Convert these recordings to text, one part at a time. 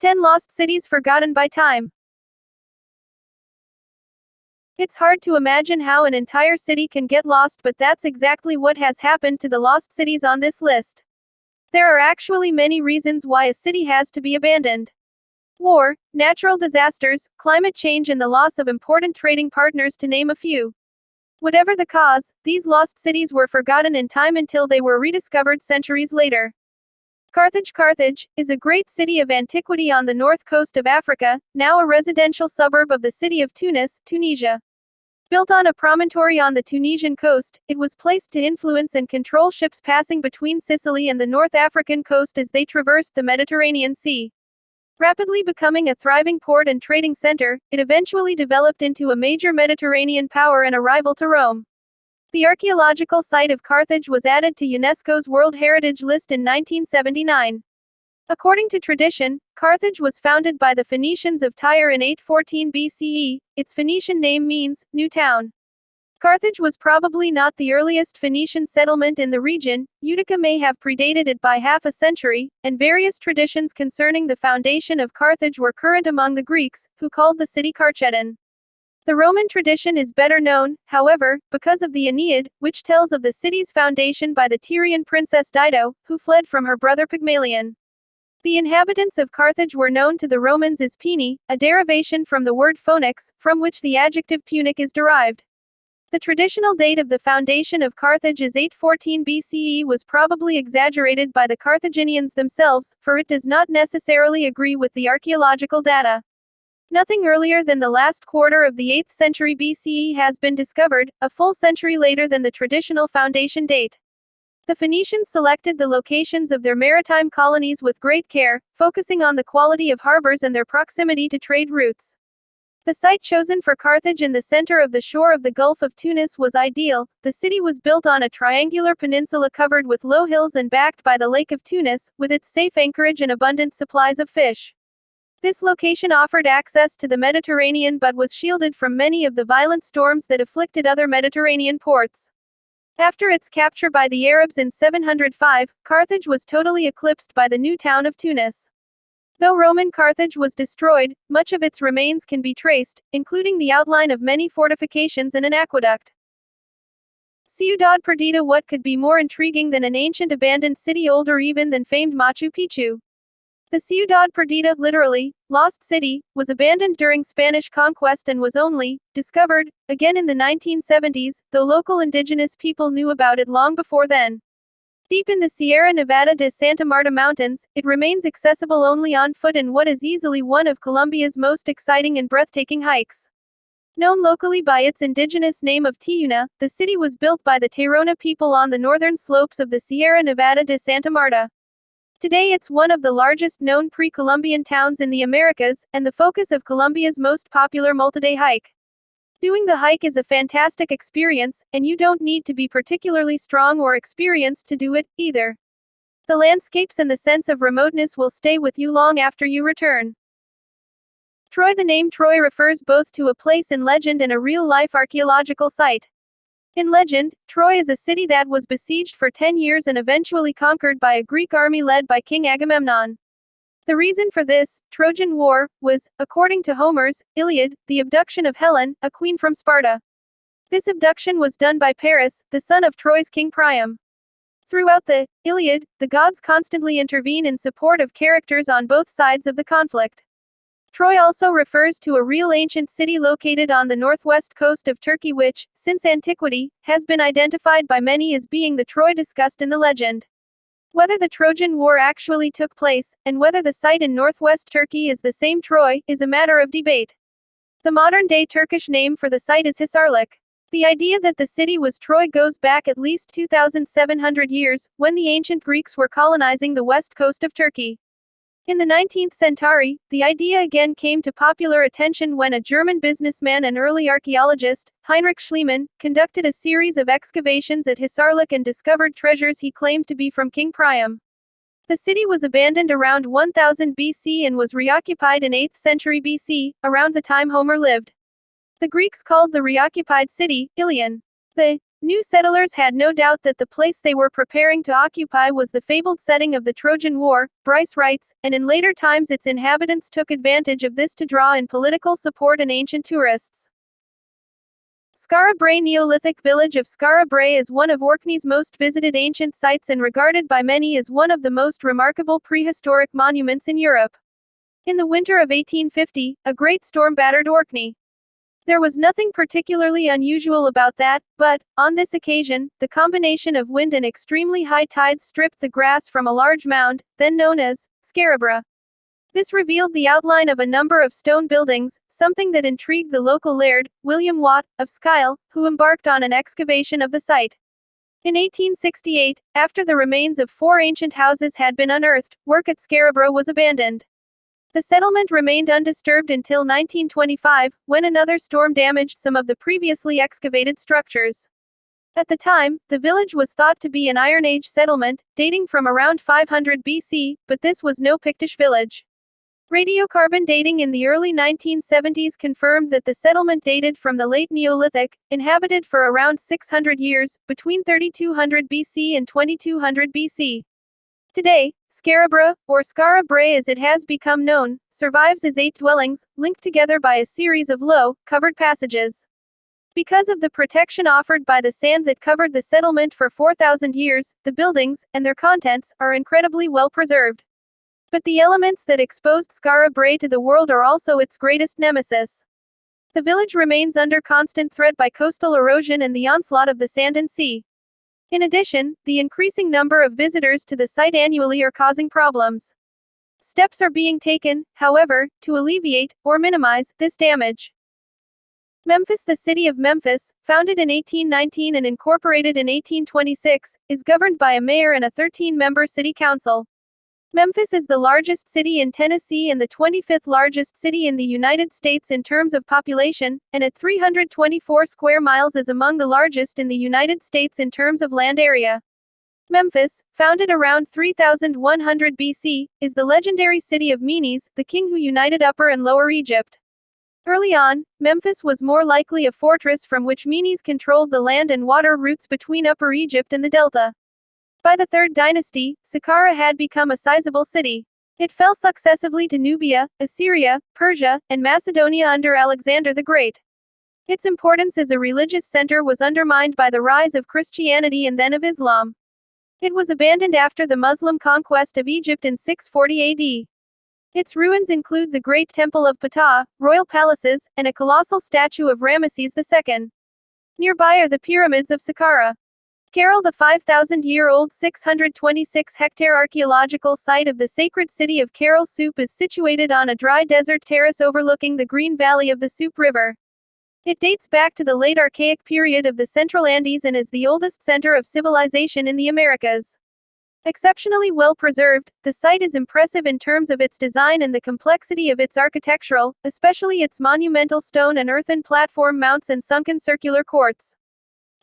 10 Lost Cities Forgotten by Time. It's hard to imagine how an entire city can get lost, but that's exactly what has happened to the lost cities on this list. There are actually many reasons why a city has to be abandoned. War, natural disasters, climate change, and the loss of important trading partners, to name a few. Whatever the cause, these lost cities were forgotten in time until they were rediscovered centuries later. Carthage is a great city of antiquity on the north coast of Africa, now a residential suburb of the city of Tunis, Tunisia. Built on a promontory on the Tunisian coast, it was placed to influence and control ships passing between Sicily and the North African coast as they traversed the Mediterranean Sea. Rapidly becoming a thriving port and trading center, it eventually developed into a major Mediterranean power and a rival to Rome. The archaeological site of Carthage was added to UNESCO's World Heritage List in 1979. According to tradition, Carthage was founded by the Phoenicians of Tyre in 814 BCE. Its Phoenician name means new town. Carthage was probably not the earliest Phoenician settlement in the region. Utica may have predated it by half a century, and various traditions concerning the foundation of Carthage were current among the Greeks, who called the city Carchedon. The Roman tradition is better known, however, because of the Aeneid, which tells of the city's foundation by the Tyrian princess Dido, who fled from her brother Pygmalion. The inhabitants of Carthage were known to the Romans as Puni, a derivation from the word phoenix, from which the adjective Punic is derived. The traditional date of the foundation of Carthage as 814 BCE was probably exaggerated by the Carthaginians themselves, for it does not necessarily agree with the archaeological data. Nothing earlier than the last quarter of the 8th century BCE has been discovered, a full century later than the traditional foundation date. The Phoenicians selected the locations of their maritime colonies with great care, focusing on the quality of harbors and their proximity to trade routes. The site chosen for Carthage in the center of the shore of the Gulf of Tunis was ideal. The city was built on a triangular peninsula covered with low hills and backed by the Lake of Tunis, with its safe anchorage and abundant supplies of fish. This location offered access to the Mediterranean but was shielded from many of the violent storms that afflicted other Mediterranean ports. After its capture by the Arabs in 705, Carthage was totally eclipsed by the new town of Tunis. Though Roman Carthage was destroyed, much of its remains can be traced, including the outline of many fortifications and an aqueduct. Ciudad Perdita. What could be more intriguing than an ancient abandoned city, older even than famed Machu Picchu? The Ciudad Perdita, literally, lost city, was abandoned during Spanish conquest and was only discovered again in the 1970s, though local indigenous people knew about it long before then. Deep in the Sierra Nevada de Santa Marta Mountains, it remains accessible only on foot in what is easily one of Colombia's most exciting and breathtaking hikes. Known locally by its indigenous name of Tiuna, the city was built by the Tairona people on the northern slopes of the Sierra Nevada de Santa Marta. Today it's one of the largest known pre-Columbian towns in the Americas, and the focus of Colombia's most popular multi-day hike. Doing the hike is a fantastic experience, and you don't need to be particularly strong or experienced to do it, either. The landscapes and the sense of remoteness will stay with you long after you return. Troy. The name Troy refers both to a place in legend and a real-life archaeological site. In legend, Troy is a city that was besieged for 10 years and eventually conquered by a Greek army led by King Agamemnon. The reason for this Trojan War was, according to Homer's Iliad, the abduction of Helen, a queen from Sparta. This abduction was done by Paris, the son of Troy's king Priam. Throughout the Iliad, the gods constantly intervene in support of characters on both sides of the conflict. Troy also refers to a real ancient city located on the northwest coast of Turkey which, since antiquity, has been identified by many as being the Troy discussed in the legend. Whether the Trojan War actually took place, and whether the site in northwest Turkey is the same Troy, is a matter of debate. The modern-day Turkish name for the site is Hisarlik. The idea that the city was Troy goes back at least 2,700 years, when the ancient Greeks were colonizing the west coast of Turkey. In the 19th century, the idea again came to popular attention when a German businessman and early archaeologist, Heinrich Schliemann, conducted a series of excavations at Hisarlik and discovered treasures he claimed to be from King Priam. The city was abandoned around 1000 BC and was reoccupied in 8th century BC, around the time Homer lived. The Greeks called the reoccupied city, Ilion. The New settlers had no doubt that the place they were preparing to occupy was the fabled setting of the Trojan War, Bryce writes, and in later times its inhabitants took advantage of this to draw in political support and ancient tourists. Skara Brae Neolithic village of Skara Brae is one of Orkney's most visited ancient sites and regarded by many as one of the most remarkable prehistoric monuments in Europe. In the winter of 1850, a great storm battered Orkney. There was nothing particularly unusual about that, but, on this occasion, the combination of wind and extremely high tides stripped the grass from a large mound, then known as Scarabra. This revealed the outline of a number of stone buildings, something that intrigued the local laird, William Watt, of Skyle, who embarked on an excavation of the site. In 1868, after the remains of 4 ancient houses had been unearthed, work at Scarabra was abandoned. The settlement remained undisturbed until 1925, when another storm damaged some of the previously excavated structures. At the time, the village was thought to be an Iron Age settlement, dating from around 500 BC, but this was no Pictish village. Radiocarbon dating in the early 1970s confirmed that the settlement dated from the late Neolithic, inhabited for around 600 years, between 3200 BC and 2200 BC. Today, Scarabra, or Skara Brae as it has become known, survives as 8 dwellings, linked together by a series of low, covered passages. Because of the protection offered by the sand that covered the settlement for 4,000 years, the buildings, and their contents, are incredibly well preserved. But the elements that exposed Skara Brae to the world are also its greatest nemesis. The village remains under constant threat by coastal erosion and the onslaught of the sand and sea. In addition, the increasing number of visitors to the site annually are causing problems. Steps are being taken, however, to alleviate, or minimize, this damage. Memphis. The city of Memphis, founded in 1819 and incorporated in 1826, is governed by a mayor and a 13-member city council. Memphis is the largest city in Tennessee and the 25th largest city in the United States in terms of population, and at 324 square miles is among the largest in the United States in terms of land area. Memphis, founded around 3100 BC, is the legendary city of Menes, the king who united Upper and Lower Egypt. Early on, Memphis was more likely a fortress from which Menes controlled the land and water routes between Upper Egypt and the Delta. By the 3rd dynasty, Saqqara had become a sizable city. It fell successively to Nubia, Assyria, Persia, and Macedonia under Alexander the Great. Its importance as a religious center was undermined by the rise of Christianity and then of Islam. It was abandoned after the Muslim conquest of Egypt in 640 AD. Its ruins include the Great Temple of Ptah, royal palaces, and a colossal statue of Ramesses II. Nearby are the pyramids of Saqqara. Cairo, the 5,000-year-old 626-hectare archaeological site of the sacred city of Cairo Soup is situated on a dry desert terrace overlooking the green valley of the Soup River. It dates back to the late Archaic period of the Central Andes and is the oldest center of civilization in the Americas. Exceptionally well preserved, the site is impressive in terms of its design and the complexity of its architectural, especially its monumental stone and earthen platform mounts and sunken circular courts.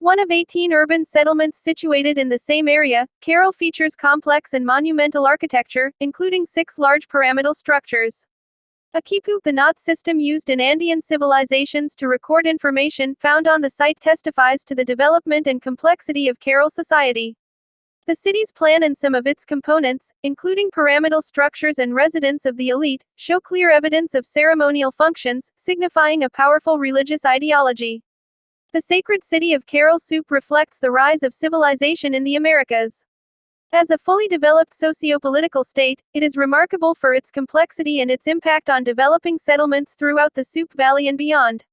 One of 18 urban settlements situated in the same area, Cairo features complex and monumental architecture, including 6 large pyramidal structures. A quipu, the knot system used in Andean civilizations to record information found on the site, testifies to the development and complexity of Cairo society. The city's plan and some of its components, including pyramidal structures and residence of the elite, show clear evidence of ceremonial functions, signifying a powerful religious ideology. The sacred city of Cairo Soup reflects the rise of civilization in the Americas. As a fully developed socio-political state, it is remarkable for its complexity and its impact on developing settlements throughout the Soup Valley and beyond.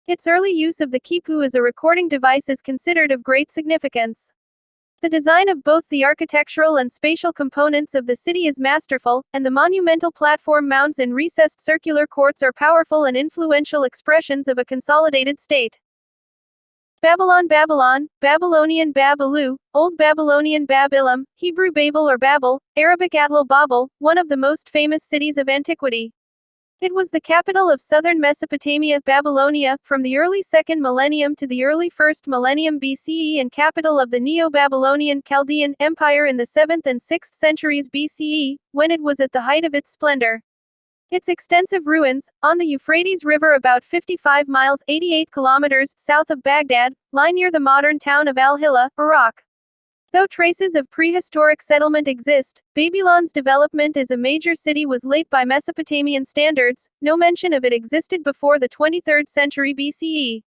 Its early use of the quipu as a recording device is considered of great significance. The design of both the architectural and spatial components of the city is masterful, and the monumental platform mounds and recessed circular courts are powerful and influential expressions of a consolidated state. Babylon. Babylon, Babylonian Bab-Ilu, Old Babylonian Bab-Ilam, Hebrew Babel or Babel, Arabic Atlo-Babel, one of the most famous cities of antiquity. It was the capital of southern Mesopotamia, Babylonia, from the early 2nd millennium to the early 1st millennium BCE and capital of the Neo-Babylonian Chaldean Empire in the 7th and 6th centuries BCE, when it was at the height of its splendor. Its extensive ruins, on the Euphrates River about 55 miles 88 kilometers south of Baghdad, lie near the modern town of Al-Hilla, Iraq. Though traces of prehistoric settlement exist, Babylon's development as a major city was late by Mesopotamian standards. No mention of it existed before the 23rd century BCE.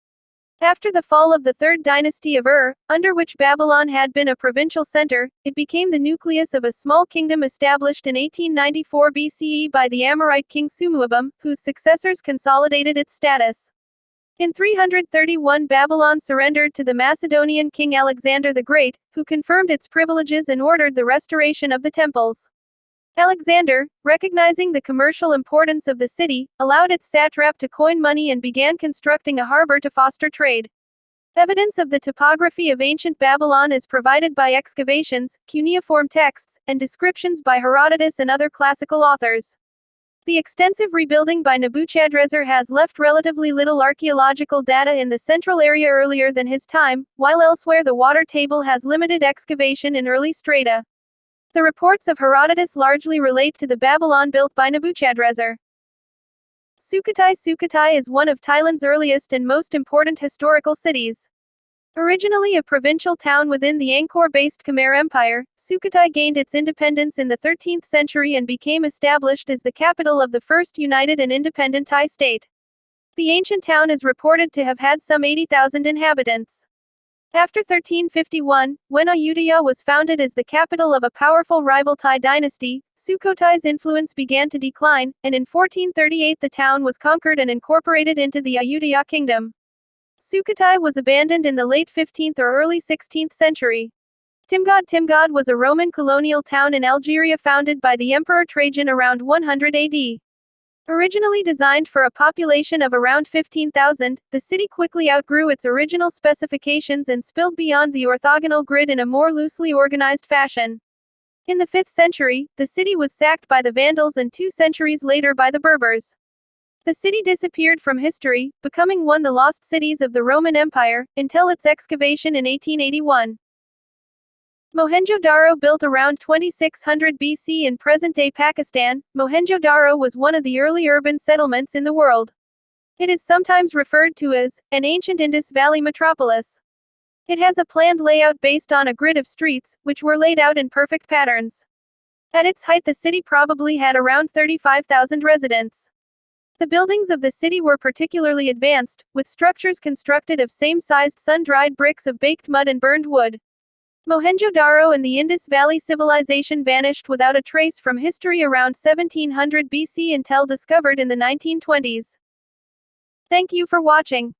After the fall of the Third Dynasty of Ur, under which Babylon had been a provincial center, it became the nucleus of a small kingdom established in 1894 BCE by the Amorite king Sumuabum, whose successors consolidated its status. In 331 Babylon surrendered to the Macedonian king Alexander the Great, who confirmed its privileges and ordered the restoration of the temples. Alexander, recognizing the commercial importance of the city, allowed its satrap to coin money and began constructing a harbor to foster trade. Evidence of the topography of ancient Babylon is provided by excavations, cuneiform texts, and descriptions by Herodotus and other classical authors. The extensive rebuilding by Nebuchadrezzar has left relatively little archaeological data in the central area earlier than his time, while elsewhere the water table has limited excavation in early strata. The reports of Herodotus largely relate to the Babylon built by Nebuchadrezzar. Sukhothai is one of Thailand's earliest and most important historical cities. Originally a provincial town within the Angkor-based Khmer Empire, Sukhothai gained its independence in the 13th century and became established as the capital of the first united and independent Thai state. The ancient town is reported to have had some 80,000 inhabitants. After 1351, when Ayutthaya was founded as the capital of a powerful rival Thai dynasty, Sukhothai's influence began to decline, and in 1438 the town was conquered and incorporated into the Ayutthaya kingdom. Sukhothai was abandoned in the late 15th or early 16th century. Timgad was a Roman colonial town in Algeria founded by the Emperor Trajan around 100 AD. Originally designed for a population of around 15,000, the city quickly outgrew its original specifications and spilled beyond the orthogonal grid in a more loosely organized fashion. In the 5th century, the city was sacked by the Vandals and 2 centuries later by the Berbers. The city disappeared from history, becoming one of the lost cities of the Roman Empire, until its excavation in 1881. MohenjoDaro built around 2600 BC in present-day Pakistan, MohenjoDaro was one of the early urban settlements in the world. It is sometimes referred to as an ancient Indus Valley metropolis. It has a planned layout based on a grid of streets, which were laid out in perfect patterns. At its height the city probably had around 35,000 residents. The buildings of the city were particularly advanced, with structures constructed of same-sized sun-dried bricks of baked mud and burned wood. Mohenjo-Daro and the Indus Valley civilization vanished without a trace from history around 1700 BC until discovered in the 1920s. Thank you for watching.